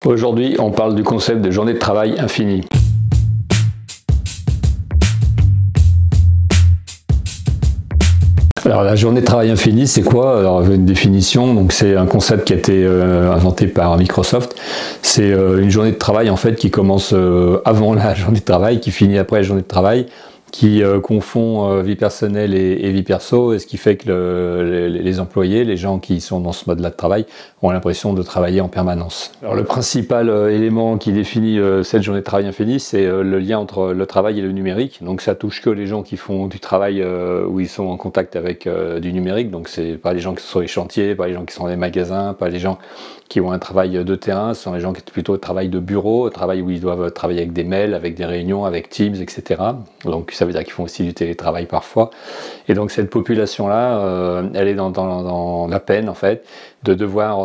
Aujourd'hui, on parle du concept de journée de travail infinie. Alors la journée de travail infinie, c'est quoi? Alors une définition, donc c'est un concept qui a été inventé par Microsoft. C'est une journée de travail en fait qui commence avant la journée de travail, qui finit après la journée de travail, qui confond vie personnelle et vie perso, et ce qui fait que les employés, les gens qui sont dans ce mode-là de travail, ont l'impression de travailler en permanence. Alors le principal élément qui définit cette journée de travail infinie, c'est le lien entre le travail et le numérique. Donc ça touche que les gens qui font du travail où ils sont en contact avec du numérique. Donc c'est pas les gens qui sont sur les chantiers, pas les gens qui sont dans les magasins, pas les gens qui ont un travail de terrain, ce sont les gens qui ont plutôt un travail de bureau, un travail où ils doivent travailler avec des mails, avec des réunions, avec Teams, etc. Donc ça veut dire qu'ils font aussi du télétravail parfois. Et donc cette population-là, elle est dans la peine en fait de devoir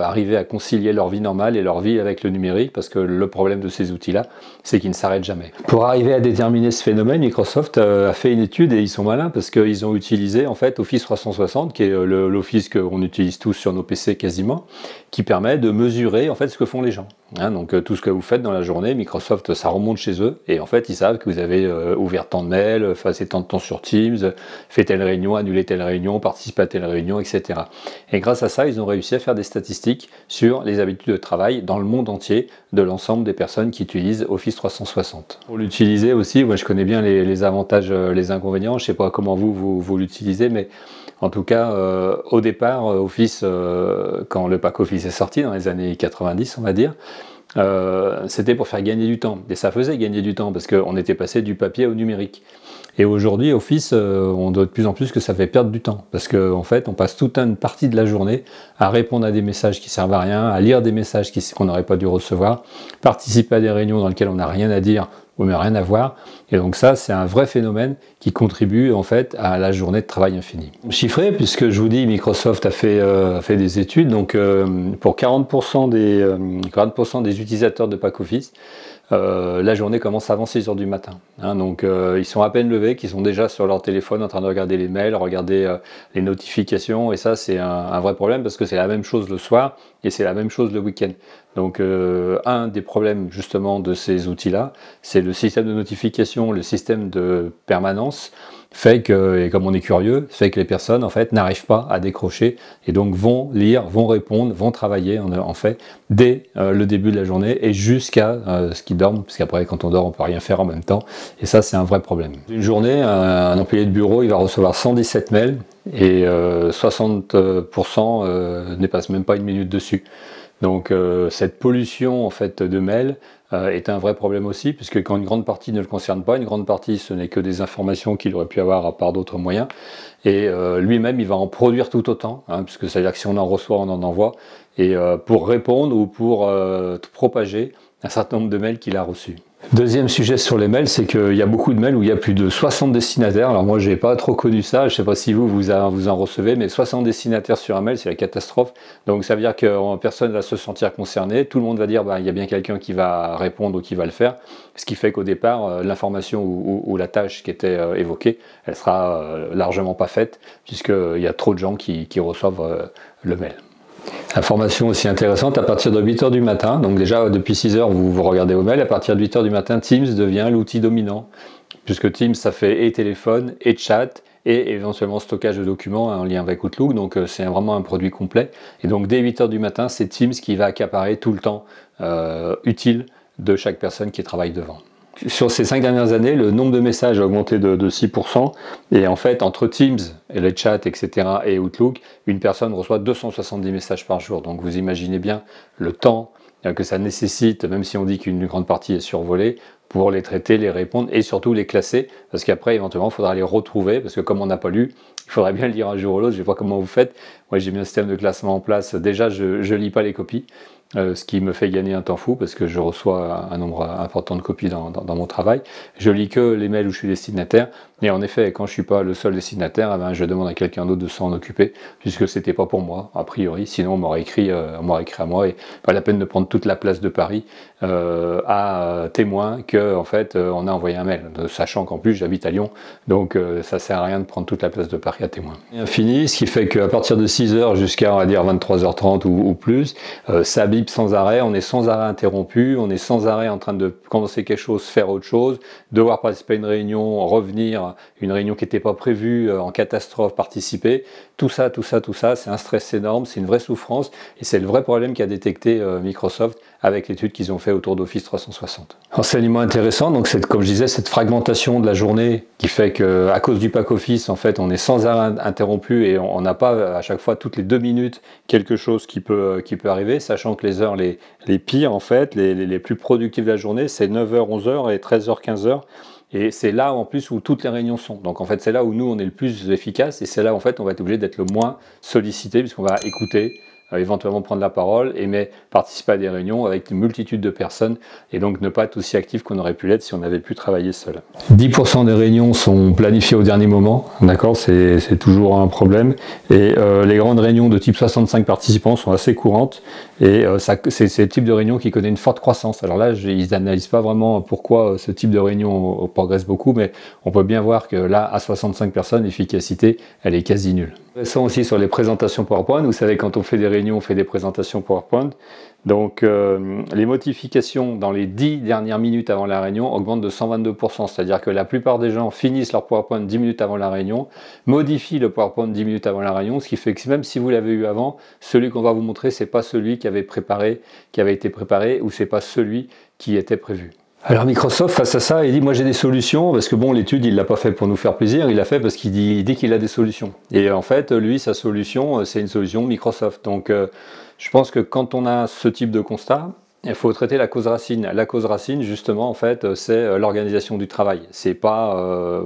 arriver à concilier leur vie normale et leur vie avec le numérique, parce que le problème de ces outils-là, c'est qu'ils ne s'arrêtent jamais. Pour arriver à déterminer ce phénomène, Microsoft a fait une étude et ils sont malins parce qu'ils ont utilisé en fait Office 360, qui est l'Office qu'on utilise tous sur nos PC quasiment, qui permet de mesurer en fait ce que font les gens. Donc tout ce que vous faites dans la journée, Microsoft, ça remonte chez eux et en fait ils savent que vous avez ouvert tant de mails, passé tant de temps sur Teams, fait telle réunion, annulé telle réunion, participé à telle réunion, etc. Et grâce à ça, ils ont réussi à faire des statistiques sur les habitudes de travail dans le monde entier de l'ensemble des personnes qui utilisent Office 360. Pour l'utiliser aussi, moi je connais bien les avantages, les inconvénients, je ne sais pas comment vous l'utilisez, mais en tout cas, au départ, Office, quand le pack Office est sorti, dans les années 90, on va dire, c'était pour faire gagner du temps. Et ça faisait gagner du temps, parce qu'on était passé du papier au numérique. Et aujourd'hui, Office, on doit de plus en plus que ça fait perdre du temps, parce qu'en fait, on passe toute une partie de la journée à répondre à des messages qui servent à rien, à lire des messages qu'on n'aurait pas dû recevoir, participer à des réunions dans lesquelles on n'a rien à dire, ou même rien à voir. Et donc ça, c'est un vrai phénomène qui contribue en fait à la journée de travail infinie. Chiffré, puisque je vous dis, Microsoft a fait des études, donc pour 40% des utilisateurs de pack Office, la journée commence avant 6 h du matin. Donc ils sont à peine levés, qu'ils sont déjà sur leur téléphone en train de regarder les mails, regarder les notifications, et ça c'est un vrai problème parce que c'est la même chose le soir et c'est la même chose le week-end. Donc un des problèmes justement de ces outils-là, c'est le système de notification, le système de permanence, fait que, et comme on est curieux, fait que les personnes en fait n'arrivent pas à décrocher et donc vont lire, vont répondre, vont travailler en fait dès le début de la journée et jusqu'à ce qu'ils dorment, parce qu'après quand on dort on peut rien faire en même temps, et ça c'est un vrai problème. Une journée, un employé de bureau il va recevoir 117 mails et 60% ne passent même pas une minute dessus. Donc cette pollution en fait de mails est un vrai problème aussi, puisque quand une grande partie ne le concerne pas, une grande partie ce n'est que des informations qu'il aurait pu avoir par d'autres moyens, et lui-même il va en produire tout autant, puisque ça veut dire que si on en reçoit, on en envoie, et pour répondre ou pour propager un certain nombre de mails qu'il a reçus. Deuxième sujet sur les mails, c'est qu'il y a beaucoup de mails où il y a plus de 60 destinataires. Alors moi, j'ai pas trop connu ça. Je sais pas si vous en recevez, mais 60 destinataires sur un mail, c'est la catastrophe. Donc ça veut dire que personne va se sentir concerné. Tout le monde va dire, il y a bien quelqu'un qui va répondre ou qui va le faire. Ce qui fait qu'au départ, l'information ou la tâche qui était évoquée, elle sera largement pas faite, puisqu'il y a trop de gens qui reçoivent le mail. Information aussi intéressante, à partir de 8 h du matin, donc déjà depuis 6 h vous regardez vos mails, à partir de 8 h du matin, Teams devient l'outil dominant, puisque Teams ça fait et téléphone, et chat, et éventuellement stockage de documents en lien avec Outlook, donc c'est vraiment un produit complet. Et donc dès 8 h du matin, c'est Teams qui va accaparer tout le temps utile de chaque personne qui travaille devant. Sur ces 5 dernières années, le nombre de messages a augmenté de 6%, et en fait, entre Teams, et les chats, etc., et Outlook, une personne reçoit 270 messages par jour. Donc vous imaginez bien le temps que ça nécessite, même si on dit qu'une grande partie est survolée, pour les traiter, les répondre, et surtout les classer, parce qu'après, éventuellement, il faudra les retrouver, parce que comme on n'a pas lu, il faudrait bien le lire un jour ou l'autre. Je ne sais pas comment vous faites. Moi, j'ai mis un système de classement en place. Déjà, je ne lis pas les copies, ce qui me fait gagner un temps fou, parce que je reçois un nombre important de copies dans mon travail. Je lis que les mails où je suis destinataire. Et en effet, quand je ne suis pas le seul destinataire, je demande à quelqu'un d'autre de s'en occuper, puisque ce n'était pas pour moi, a priori. Sinon, on m'aurait écrit à moi, et pas la peine de prendre toute la place de Paris à témoin que, en fait, on a envoyé un mail, sachant qu'en plus, j'habite à Lyon. Donc, ça ne sert à rien de prendre toute la place de Paris à témoin. Infini, ce qui fait qu'à partir de 6 h jusqu'à, on va dire, 23 h 30 ou plus, ça bip vibre sans arrêt, on est sans arrêt interrompu, on est sans arrêt en train de commencer quelque chose, faire autre chose, devoir participer à une réunion, revenir, une réunion qui n'était pas prévue, en catastrophe, participer. Tout ça, c'est un stress énorme, c'est une vraie souffrance et c'est le vrai problème qu'a détecté Microsoft avec l'étude qu'ils ont fait autour d'Office 360. Enseignement intéressant, donc c'est, comme je disais, cette fragmentation de la journée qui fait qu'à cause du pack Office, en fait, on est sans arrêt interrompu et on n'a pas à chaque fois toutes les 2 minutes quelque chose qui peut arriver, sachant que les heures les pires, en fait, les plus productives de la journée, c'est 9h, 11h et 13h, 15h. Et c'est là en plus où toutes les réunions sont. Donc en fait c'est là où nous on est le plus efficace et c'est là en fait on va être obligé d'être le moins sollicité puisqu'on va écouter, éventuellement prendre la parole, mais participer à des réunions avec une multitude de personnes et donc ne pas être aussi actif qu'on aurait pu l'être si on avait pu travailler seul. 10% des réunions sont planifiées au dernier moment, d'accord, c'est toujours un problème et les grandes réunions de type 65 participants sont assez courantes et c'est le type de réunion qui connaît une forte croissance. Alors là, ils n'analysent pas vraiment pourquoi ce type de réunion progresse beaucoup, mais on peut bien voir que là, à 65 personnes, l'efficacité, elle est quasi nulle. Intéressant aussi sur les présentations PowerPoint. Vous savez, quand on fait des réunions, on fait des présentations PowerPoint. Donc, les modifications dans les 10 dernières minutes avant la réunion augmentent de 122%. C'est-à-dire que la plupart des gens finissent leur PowerPoint 10 minutes avant la réunion, modifient le PowerPoint 10 minutes avant la réunion, ce qui fait que même si vous l'avez eu avant, celui qu'on va vous montrer, c'est pas celui qui avait été préparé, ou c'est pas celui qui était prévu. Alors Microsoft, face à ça, il dit « moi j'ai des solutions », parce que bon, l'étude, il l'a pas fait pour nous faire plaisir, il l'a fait parce qu'il dit qu'il a des solutions. Et en fait, lui, sa solution, c'est une solution Microsoft. Donc, je pense que quand on a ce type de constat, il faut traiter la cause racine. La cause racine, justement, en fait, c'est l'organisation du travail. C'est pas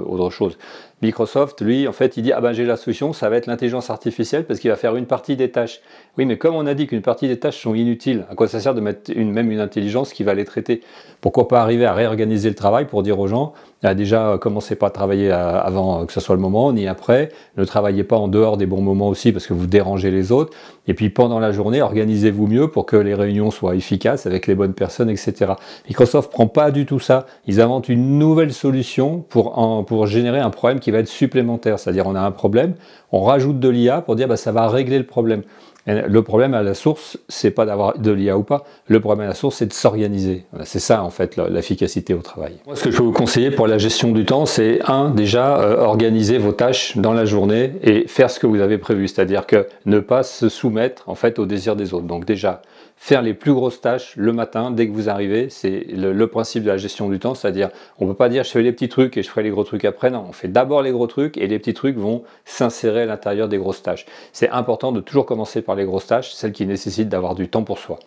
autre chose. Microsoft, lui, en fait, il dit « ah ben j'ai la solution, ça va être l'intelligence artificielle parce qu'il va faire une partie des tâches ». Oui, mais comme on a dit qu'une partie des tâches sont inutiles, à quoi ça sert de mettre même une intelligence qui va les traiter? Pourquoi pas arriver à réorganiser le travail pour dire aux gens déjà, commencez pas à travailler avant que ce soit le moment, ni après, ne travaillez pas en dehors des bons moments aussi parce que vous dérangez les autres, et puis pendant la journée, organisez-vous mieux pour que les réunions soient efficaces avec les bonnes personnes, etc. Microsoft prend pas du tout ça, ils inventent une nouvelle solution pour générer un problème qui va être supplémentaire, c'est-à-dire on a un problème, on rajoute de l'IA pour dire bah, ça va régler le problème. Le problème à la source, c'est pas d'avoir de l'IA ou pas, le problème à la source, c'est de s'organiser. Voilà, c'est ça en fait l'efficacité au travail. Moi, ce que je peux vous conseiller pour la gestion du temps, c'est déjà organiser vos tâches dans la journée et faire ce que vous avez prévu, c'est-à-dire que ne pas se soumettre en fait aux désirs des autres. Donc déjà, faire les plus grosses tâches le matin dès que vous arrivez, c'est le principe de la gestion du temps, c'est-à-dire on ne peut pas dire je fais les petits trucs et je ferai les gros trucs après, non, on fait d'abord les gros trucs et les petits trucs vont s'insérer à l'intérieur des grosses tâches. C'est important de toujours commencer par les grosses tâches, celles qui nécessitent d'avoir du temps pour soi.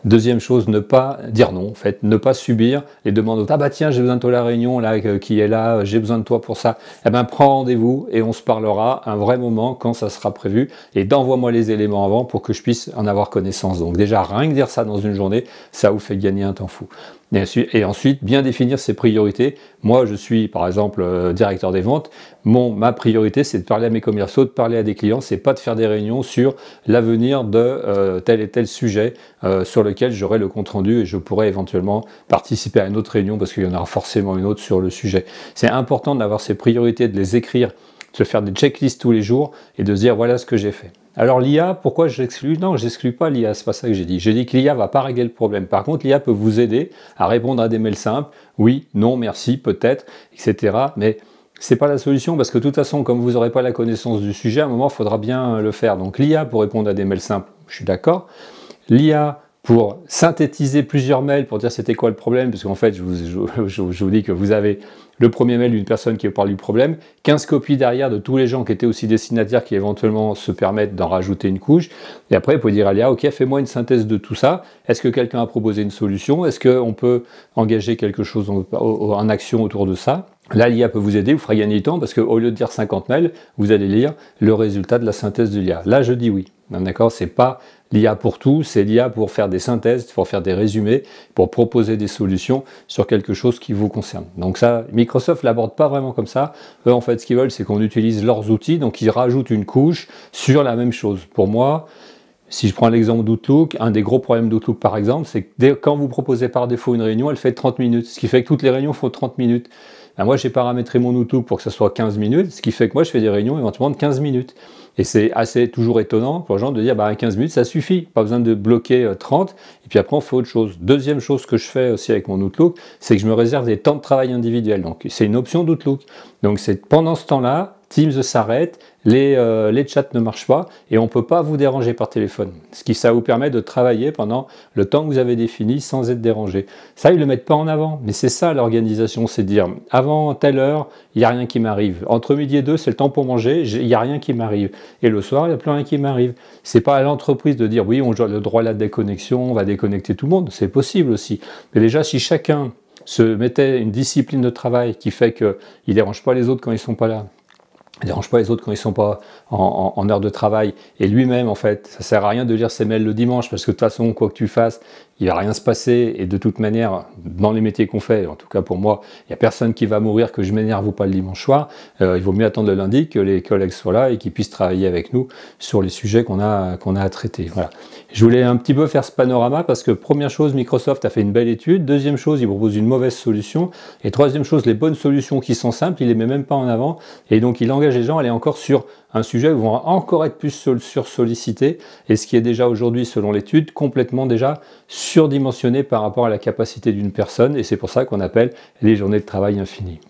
Deuxième chose, ne pas dire non, en fait, ne pas subir les demandes. Ah bah tiens, j'ai besoin de toi à la réunion, là, qui est là, j'ai besoin de toi pour ça. Eh ben, prends rendez-vous et on se parlera un vrai moment quand ça sera prévu. Et d'envoie-moi les éléments avant pour que je puisse en avoir connaissance. Donc déjà, rien que dire ça dans une journée, ça vous fait gagner un temps fou. Et ensuite, bien définir ses priorités. Moi, je suis, par exemple, directeur des ventes. Ma priorité, c'est de parler à mes commerciaux, de parler à des clients. C'est pas de faire des réunions sur l'avenir de tel et tel sujet sur lequel j'aurai le compte rendu et je pourrai éventuellement participer à une autre réunion parce qu'il y en aura forcément une autre sur le sujet. C'est important d'avoir ces priorités, de les écrire, de se faire des checklists tous les jours et de se dire voilà ce que j'ai fait. Alors l'IA, pourquoi je l'exclus? Non, je n'exclus pas l'IA, c'est pas ça que j'ai dit. J'ai dit que l'IA va pas régler le problème. Par contre, l'IA peut vous aider à répondre à des mails simples. Oui, non, merci, peut-être, etc. Mais c'est pas la solution parce que de toute façon, comme vous n'aurez pas la connaissance du sujet, à un moment, il faudra bien le faire. Donc l'IA pour répondre à des mails simples, je suis d'accord. L'IA pour synthétiser plusieurs mails, pour dire c'était quoi le problème, parce qu'en fait, je vous dis que vous avez le premier mail d'une personne qui vous parle du problème, 15 copies derrière de tous les gens qui étaient aussi destinataires qui éventuellement se permettent d'en rajouter une couche, et après, vous pouvez dire à l'IA, ok, fais-moi une synthèse de tout ça, est-ce que quelqu'un a proposé une solution, est-ce qu'on peut engager quelque chose en action autour de ça? Là, l'IA peut vous aider, vous ferez gagner du temps, parce qu'au lieu de dire 50 mails, vous allez lire le résultat de la synthèse de l'IA. Là, je dis oui. D'accord, c'est pas l'IA pour tout, c'est l'IA pour faire des synthèses, pour faire des résumés, pour proposer des solutions sur quelque chose qui vous concerne. Donc ça, Microsoft l'aborde pas vraiment comme ça. Eux, en fait, ce qu'ils veulent, c'est qu'on utilise leurs outils, donc ils rajoutent une couche sur la même chose. Pour moi, si je prends l'exemple d'Outlook, un des gros problèmes d'Outlook par exemple, c'est que quand vous proposez par défaut une réunion, elle fait 30 minutes, ce qui fait que toutes les réunions font 30 minutes. ben moi j'ai paramétré mon Outlook pour que ça soit 15 minutes, ce qui fait que moi je fais des réunions éventuellement de 15 minutes. Et c'est assez toujours étonnant pour les gens de dire 15 minutes ça suffit, pas besoin de bloquer 30, et puis après on fait autre chose. Deuxième chose que je fais aussi avec mon Outlook, c'est que je me réserve des temps de travail individuels. Donc c'est une option d'Outlook. Donc c'est pendant ce temps-là, Teams s'arrête, les chats ne marchent pas et on ne peut pas vous déranger par téléphone. Ça vous permet de travailler pendant le temps que vous avez défini sans être dérangé. Ça, ils ne le mettent pas en avant, mais c'est ça l'organisation, c'est dire avant telle heure, il n'y a rien qui m'arrive. Entre midi et 2, c'est le temps pour manger, il n'y a rien qui m'arrive. Et le soir, il n'y a plus rien qui m'arrive. C'est pas à l'entreprise de dire oui, on a le droit à la déconnexion, on va déconnecter tout le monde, c'est possible aussi. Mais déjà, si chacun se mettait une discipline de travail qui fait qu'il ne dérange pas les autres quand ils ne sont pas là, il ne dérange pas les autres quand ils ne sont pas en heure de travail, et lui-même en fait, ça ne sert à rien de lire ses mails le dimanche, parce que de toute façon, quoi que tu fasses, il ne va rien se passer, et de toute manière, dans les métiers qu'on fait, en tout cas pour moi, il n'y a personne qui va mourir que je m'énerve ou pas le dimanche soir. Il vaut mieux attendre le lundi que les collègues soient là et qu'ils puissent travailler avec nous sur les sujets qu'on a à traiter. Voilà. Je voulais un petit peu faire ce panorama parce que première chose, Microsoft a fait une belle étude, deuxième chose, il propose une mauvaise solution, et troisième chose, les bonnes solutions qui sont simples, il les met même pas en avant, et donc il engage les gens à aller encore sur un sujet où ils vont encore être plus sursollicités, et ce qui est déjà aujourd'hui, selon l'étude, complètement déjà surdimensionné par rapport à la capacité d'une personne, et c'est pour ça qu'on appelle les journées de travail infinies.